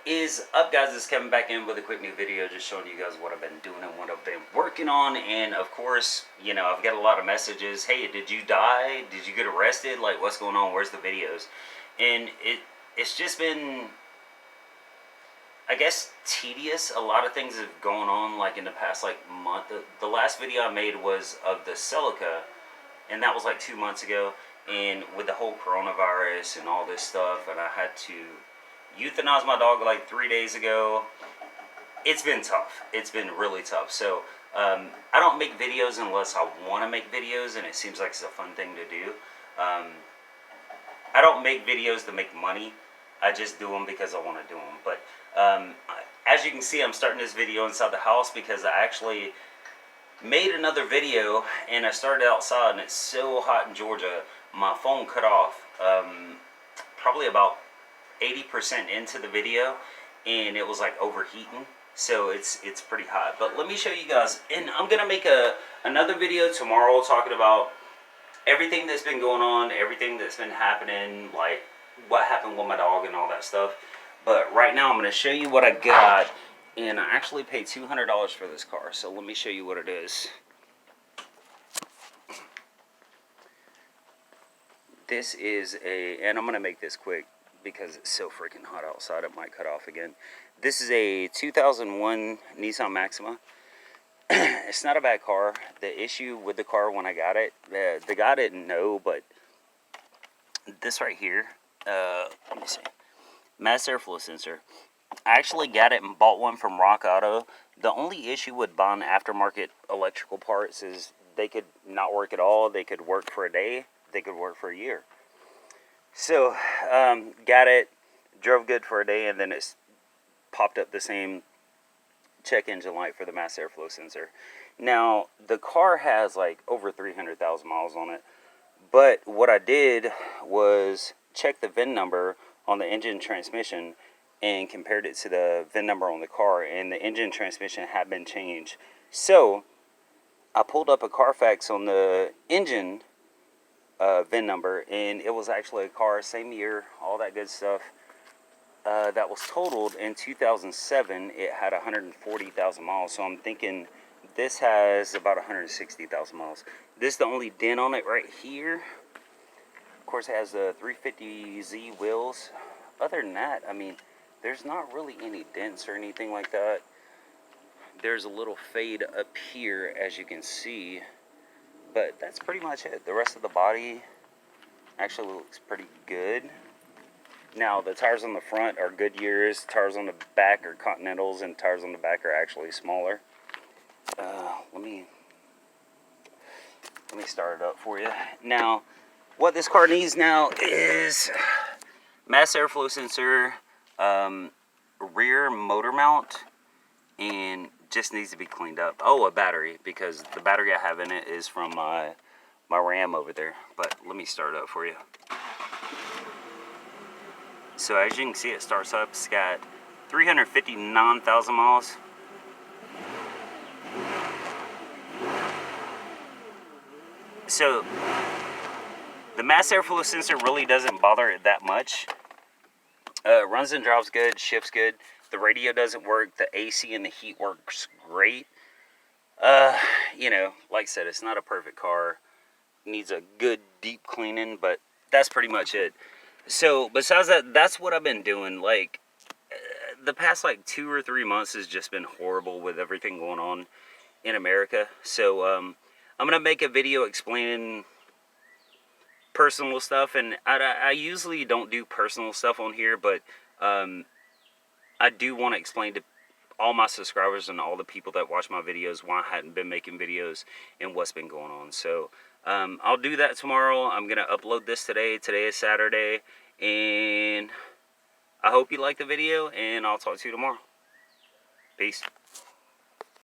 Is up, guys? It's Kevin back in with a quick new video, just showing you guys what I've been doing and what I've been working on. And of course, you know, I've got a lot of messages. Hey, did you die? Did you get arrested? Like, what's going on? Where's the videos? And it's just been, I guess, tedious. A lot of things have gone on like in the past like month. The last video I made was of the Celica, and that was like 2 months ago. And with the whole coronavirus and all this stuff, and I had to euthanized my dog like 3 days ago. It's been tough. It's been really tough. So I don't make videos unless I want to make videos, and it seems like it's a fun thing to do. I don't make videos to make money. I just do them because I want to do them. But as you can see, I'm starting this video inside the house because I actually made another video, and I started outside, and it's so hot in Georgia, my phone cut off probably about 80% into the video, and it was like overheating, so it's pretty hot. But let me show you guys, and I'm gonna make another video tomorrow talking about everything that's been going on, everything that's been happening, like what happened with my dog and all that stuff. But right now I'm gonna show you what I got, and I actually paid $200 for this car, so let me show you what it is. This is and I'm gonna make this quick because it's so freaking hot outside, it might cut off again. This is a 2001 Nissan Maxima. It's not a bad car. The issue with the car when I got it, the guy didn't know, but this right here, let me see, mass airflow sensor. I actually got it and bought one from Rock Auto. The only issue with buying aftermarket electrical parts is they could not work at all. They could work for a day. They could work for a year. So, got it, drove good for a day, and then it's popped up the same check engine light for the mass airflow sensor. Now, the car has like over 300,000 miles on it, but what I did was check the VIN number on the engine transmission and compared it to the VIN number on the car, and the engine transmission had been changed. So, I pulled up a Carfax on the engine VIN number, and it was actually a car, same year, all that good stuff, that was totaled in 2007. It had 140,000 miles, so I'm thinking this has about 160,000 miles. This is the only dent on it right here. Of course, it has the 350Z wheels. Other than that, I mean, there's not really any dents or anything like that. There's a little fade up here, as you can see. But that's pretty much it. The rest of the body actually looks pretty good. Now, the tires on the front are Goodyears, tires on the back are Continentals, and tires on the back are actually smaller. Let me start it up for you. Now, what this car needs now is mass airflow sensor, rear motor mount, and just needs to be cleaned up. Oh, a battery, because the battery I have in it is from my Ram over there. But let me start it up for you. So as you can see, it starts up. It's got 359,000 miles. So the mass airflow sensor really doesn't bother it that much. Runs and drives good, shifts good. The radio doesn't work. The AC and the heat works great. You know, like I said, it's not a perfect car. It needs a good deep cleaning, but that's pretty much it. So besides that, that's what I've been doing. Like the past like 2 or 3 months has just been horrible with everything going on in America. So I'm gonna make a video explaining personal stuff, and I usually don't do personal stuff on here, but I do want to explain to all my subscribers and all the people that watch my videos why I hadn't been making videos and what's been going on. So I'll do that tomorrow. I'm going to upload this today. Today is Saturday, and I hope you like the video, and I'll talk to you tomorrow. Peace.